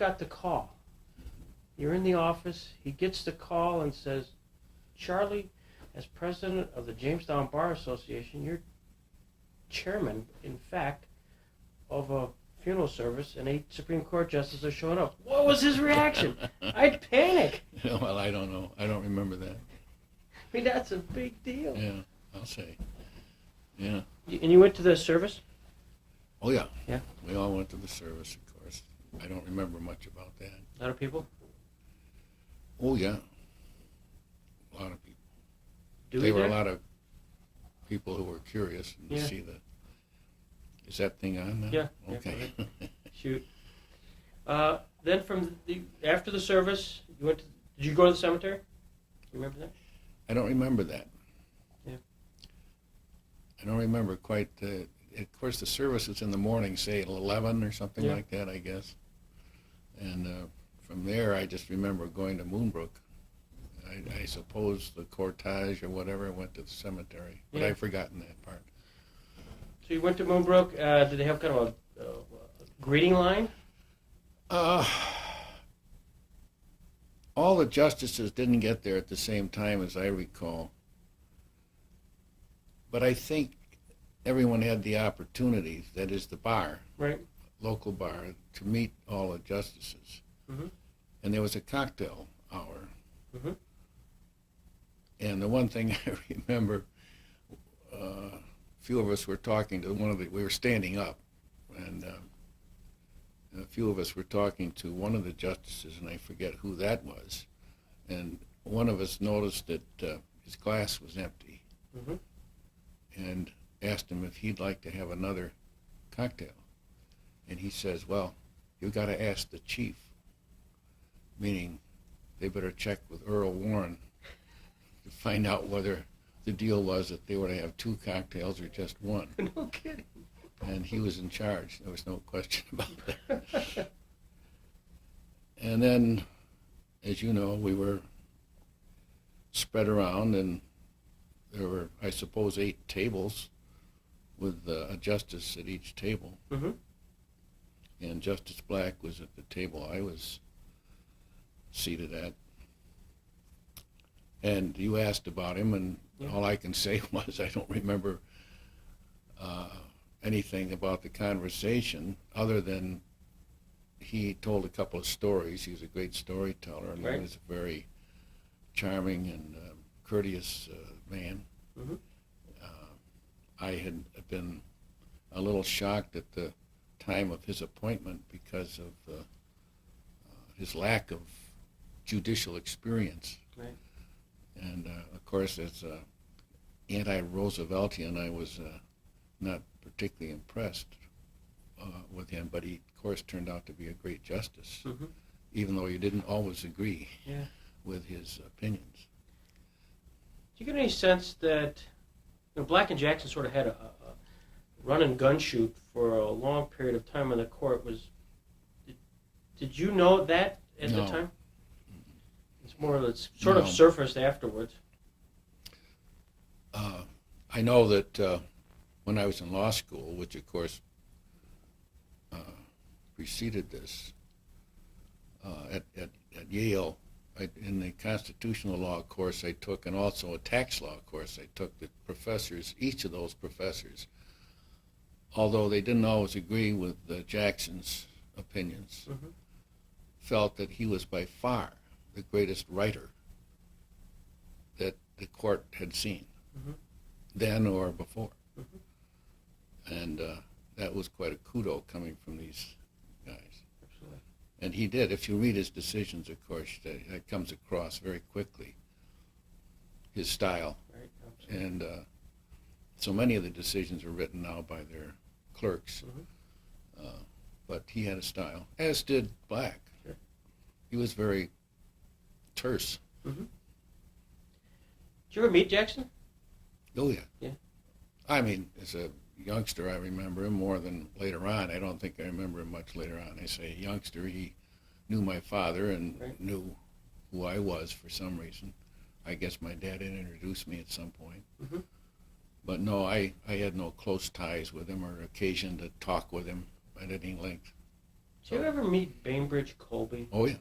got the call. You're in the office. He gets the call and says, Charlie, as president of the Jamestown Bar Association, you're chairman, in fact, of a funeral service, and 8 Supreme Court justices are showing up. What was his reaction? I'd panic. Well, I don't know. I don't remember that. I mean, that's a big deal. Yeah, I'll say. Yeah. And you went to the service? Oh, yeah. Yeah. We all went to the service, of course. I don't remember much about that. A lot of people? Oh, yeah. A lot of people. There were a lot of people who were curious to Yeah. see the... Is that thing on now? Yeah. Okay. Yeah, shoot. Then after the service, did you go to the cemetery? You remember that? I don't remember that. Yeah. I don't remember quite. Of course, the service was in the morning, say at 11 or something Yeah. like that, I guess. And from there, I just remember going to Moonbrook. I suppose the cortege or whatever went to the cemetery, but Yeah. I've forgotten that part. So you went to Moonbrook. Did they have kind of a greeting line? All the justices didn't get there at the same time as I recall. But I think everyone had the opportunity, that is the bar, Right. local bar, to meet all the justices. Mm-hmm. And there was a cocktail hour. Mm-hmm. And the one thing I remember, a few of us were talking to we were standing up, and a few of us were talking to one of the justices, and I forget who that was. And one of us noticed that his glass was empty, Mm-hmm. and asked him if he'd like to have another cocktail. And he says, well, you got to ask the chief, meaning they better check with Earl Warren to find out whether the deal was that they were to have 2 cocktails or just one. No kidding. And he was in charge. There was no question about that. And then, as you know, we were spread around, and there were, I suppose, 8 tables with a justice at each table. Mm-hmm. And Justice Black was at the table I was seated at. And you asked about him, and Yeah. all I can say was I don't remember anything about the conversation other than he told a couple of stories. He was a great storyteller, and Right. he was a very charming and courteous man. Mm-hmm. I had been a little shocked at the time of his appointment because of his lack of judicial experience. Right. And of course, as anti-Rooseveltian, I was not particularly impressed with him, but he, of course, turned out to be a great justice, Mm-hmm. even though you didn't always agree Yeah. with his opinions. Do you get any sense that Black and Jackson sort of had a run and gun shoot for a long period of time on the court? Did you know that at No. the time? It's more that's sort No. of surfaced afterwards. I know that when I was in law school, which of course preceded this, at Yale, in the constitutional law course I took, and also a tax law course I took, the professors, each of those professors, although they didn't always agree with Jackson's opinions, Mm-hmm. felt that he was by far the greatest writer that the court had seen, Mm-hmm. then or before. Mm-hmm. And that was quite a kudo coming from these guys. Absolutely. And he did. If you read his decisions, of course, that comes across very quickly, his style. Right. Absolutely. And so many of the decisions are written now by their clerks. Mm-hmm. But he had a style, as did Black. Sure. He was very terse. Mm-hmm. Did you ever meet Jackson? Oh, yeah. Yeah. I mean, as a youngster, I remember him more than later on. I don't think I remember him much later on. I say youngster, he knew my father and Right. knew who I was for some reason. I guess my dad had introduced me at some point. Mm-hmm. But no, I had no close ties with him or occasion to talk with him at any length. Did you ever meet Bainbridge Colby? Oh, yeah.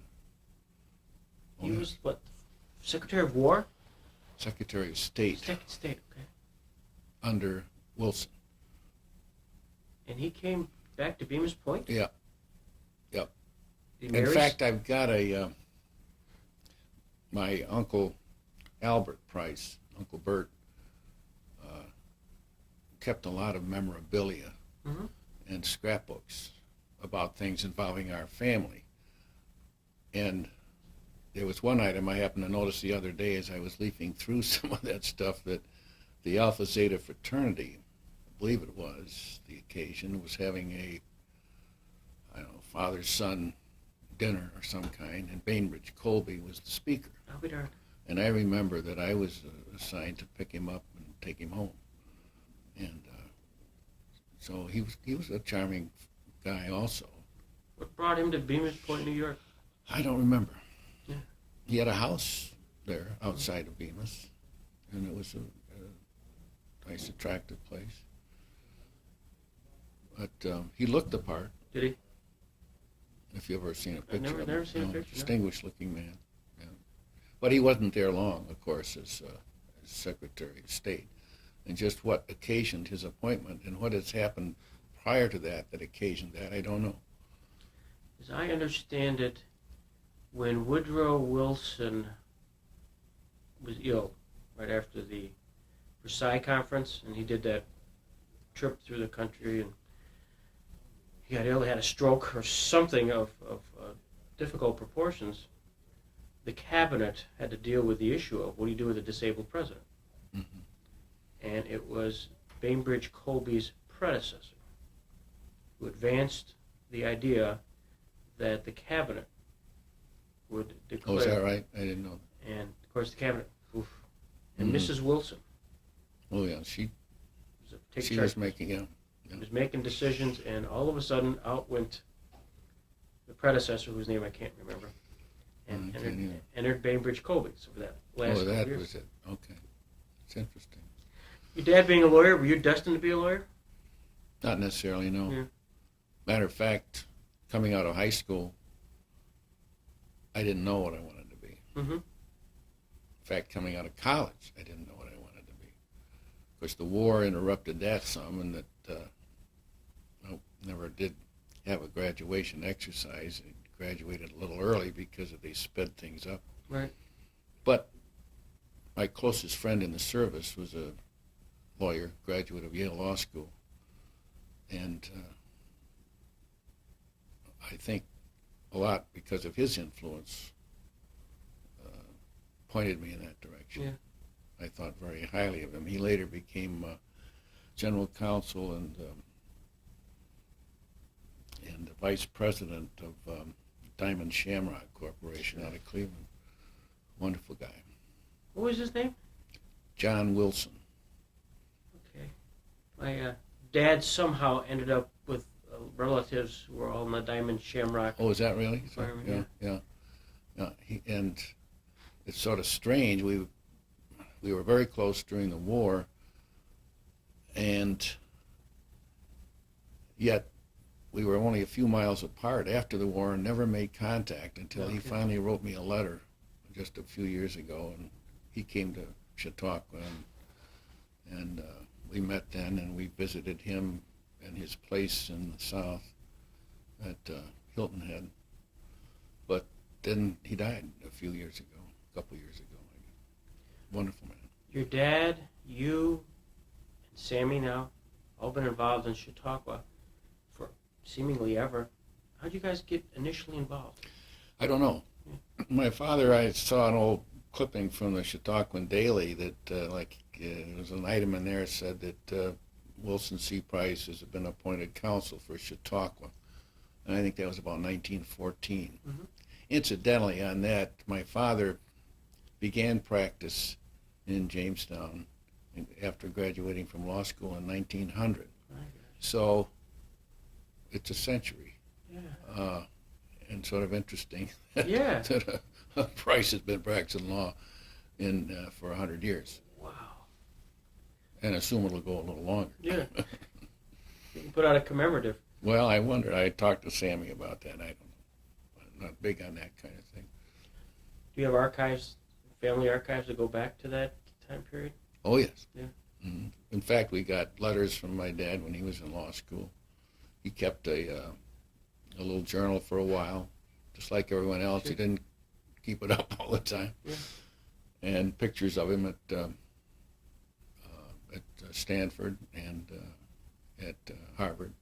He was, what, Secretary of War? Secretary of State State, okay. under Wilson. And he came back to Bemis Point? Yeah. Yep. Did he In marry fact, I've got my Uncle Albert Price, Uncle Bert, kept a lot of memorabilia and scrapbooks about things involving our family. And there was one item I happened to notice the other day as I was leafing through some of that stuff, that the Alpha Zeta fraternity, I believe it was the occasion, was having a, I don't know, father-son dinner or some kind, and Bainbridge Colby was the speaker. I'll be darned. And I remember that I was assigned to pick him up and take him home. And so he was a charming guy also. What brought him to Bemis Point, New York? I don't remember. Yeah. He had a house there outside of Bemis, and it was a nice, attractive place. But he looked the part. Did he? If you've ever seen a I've picture of never him. seen a picture, no. Distinguished-looking man. Yeah. But he wasn't there long, of course, as Secretary of State. And just what occasioned his appointment and what has happened prior to that occasioned that, I don't know. As I understand it, when Woodrow Wilson was ill, right after the Versailles Conference, and he did that trip through the country, and he got ill, he had a stroke or something of difficult proportions, the cabinet had to deal with the issue of what do you do with a disabled president. Mm-hmm. And it was Bainbridge Colby's predecessor who advanced the idea that the cabinet would declare. Oh, is that right? I didn't know that. And of course the cabinet, and Mhm. Mrs. Wilson Oh, yeah, she was making, yeah. was making decisions, and all of a sudden out went the predecessor, whose name I can't remember, and entered Bainbridge Colby. So for that last Oh, that years. was it. Okay. It's interesting. Your dad being a lawyer, were you destined to be a lawyer? Not necessarily, no. Yeah. Matter of fact, coming out of high school, I didn't know what I wanted to be. Mm-hmm. In fact, coming out of college, I didn't know what I wanted to be. Of course, the war interrupted that some, and that I never did have a graduation exercise. I graduated a little early because they sped things up. Right. But my closest friend in the service was a lawyer, graduate of Yale Law School, and I think a lot because of his influence pointed me in that direction. Yeah. I thought very highly of him. He later became general counsel and the vice president of Diamond Shamrock Corporation out of Cleveland. Wonderful guy. What was his name? John Wilson. Okay. My dad somehow ended up with relatives who were all in the Diamond Shamrock. Oh, is that really? Fireman, Yeah. And it's sort of strange. We were very close during the war, and yet we were only a few miles apart after the war and never made contact until he finally wrote me a letter just a few years ago, and he came to Chautauqua, and we met then, and we visited him and his place in the South at Hilton Head. But then he died a couple years ago. Wonderful man. Your dad, you, and Sammy now, all been involved in Chautauqua for seemingly ever. How'd you guys get initially involved? I don't know. Yeah. My father, I saw an old clipping from the Chautauquan Daily that, there was an item in there that said that Wilson C. Price has been appointed counsel for Chautauqua. And I think that was about 1914. Mm-hmm. Incidentally, on that, my father began practice in Jamestown after graduating from law school in 1900. So it's a century. Yeah. And sort of interesting Yeah. that a Price has been practicing law for 100 years. Wow. And I assume it'll go a little longer. Yeah. You can put out a commemorative. Well, I wonder. I talked to Sammy about that. I don't know. I'm not big on that kind of thing. Do you have archives, family archives that go back to that time period? Oh, yes. Yeah. Mm-hmm. In fact, we got letters from my dad when he was in law school. He kept a little journal for a while, just like everyone else. Sure. He didn't keep it up all the time. Yeah. And pictures of him at Stanford and at Harvard.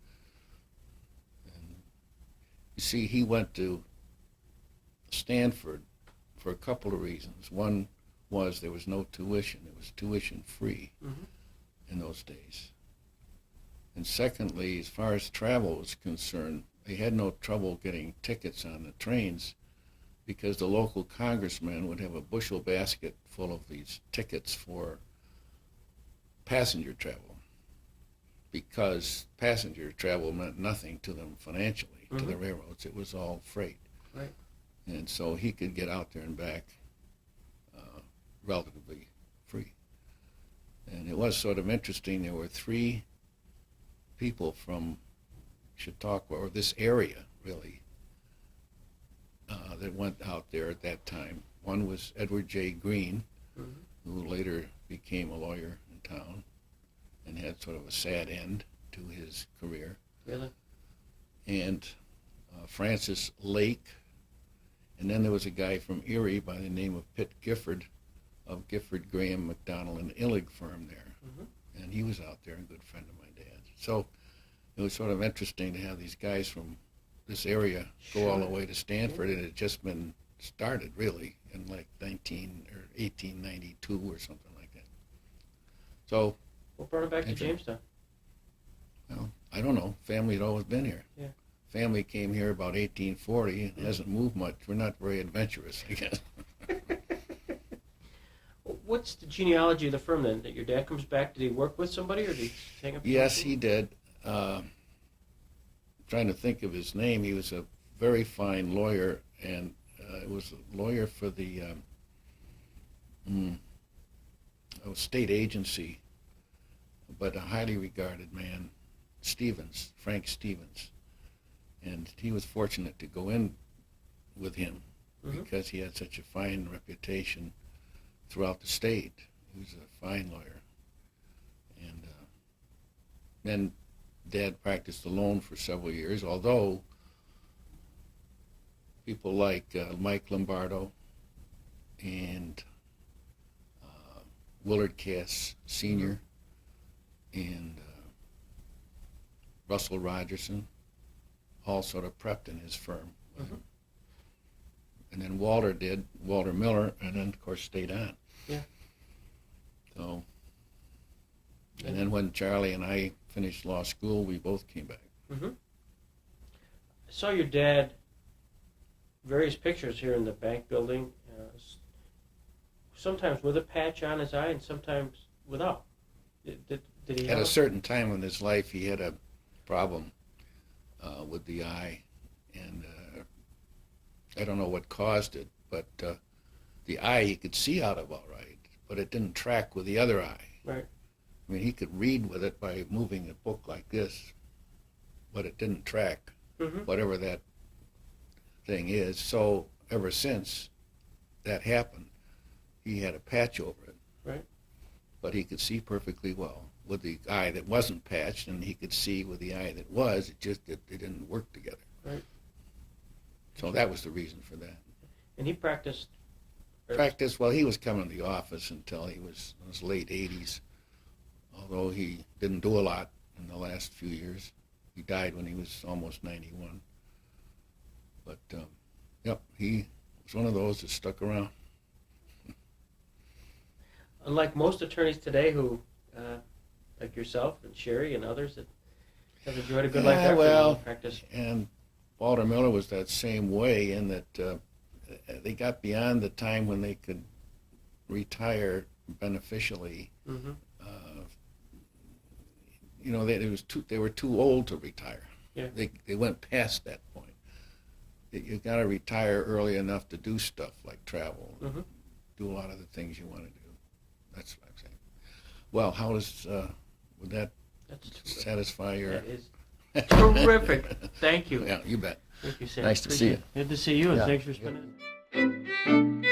And you see, he went to Stanford for a couple of reasons. One was there was no tuition. It was tuition free in those days. And secondly, as far as travel was concerned, they had no trouble getting tickets on the trains because the local congressman would have a bushel basket full of these tickets for passenger travel, because passenger travel meant nothing to them financially, to the railroads. It was all freight. Right. And so he could get out there and back relatively free. And it was sort of interesting. There were three people from Chautauqua, or this area really, that went out there at that time. One was Edward J. Green, who later became a lawyer in town and had sort of a sad end to his career. Really? And Francis Lake. And then there was a guy from Erie by the name of Pitt Gifford, of Gifford, Graham, McDonald, and Illig firm there. And he was out there, a good friend of my dad's. So it was sort of interesting to have these guys from this area go all the way to Stanford. And it had just been started, really, in like 1892 or something like that. So, What brought it back to Jamestown? well, I don't know. Family had always been here. Yeah. Family came here about 1840 and hasn't moved much. We're not very adventurous, I guess. What's the genealogy of the firm then? That your dad comes back? Did he work with somebody, or did he hang up? Yes, he did. Trying to think of his name. He was a very fine lawyer, and it was a lawyer for the state agency, but a highly regarded man, Frank Stevens. And he was fortunate to go in with him because he had such a fine reputation throughout the state. He was a fine lawyer. And then Dad practiced alone for several years, although people like Mike Lombardo and Willard Cass Sr. and Russell Rogerson all sort of prepped in his firm. And then Walter Miller, and then of course stayed on. Yeah. So, and then when Charlie and I finished law school, we both came back. I saw your dad, various pictures here in the bank building, sometimes with a patch on his eye and sometimes without. Did he At have a certain time in his life, he had a problem with the eye, and I don't know what caused it, but the eye he could see out of all right, but it didn't track with the other eye. Right. I mean, he could read with it by moving a book like this, but it didn't track whatever that thing is. So ever since that happened, he had a patch over it. Right. But he could see perfectly well with the eye that wasn't patched, and he could see with the eye that was. It just it didn't work together. Right. So that was the reason for that. And he practiced. Well, he was coming to the office until he was in his late 80s, although he didn't do a lot in the last few years. He died when he was almost 91. But, yep, he was one of those that stuck around. Unlike most attorneys today who, like yourself and Sherry and others, that have enjoyed a good life after well, practice. And Walter Miller was that same way in that they got beyond the time when they could retire beneficially. You know, they were too old to retire. Yeah. They went past that point. You got to retire early enough to do stuff like travel, do a lot of the things you want to do. That's what I'm saying. Well, how does would that That's satisfy your? That is. Terrific. Thank you. Yeah, you bet. Thank you, Sam. Nice to see Appreciate it. Good to see you, and Yeah. thanks for spending.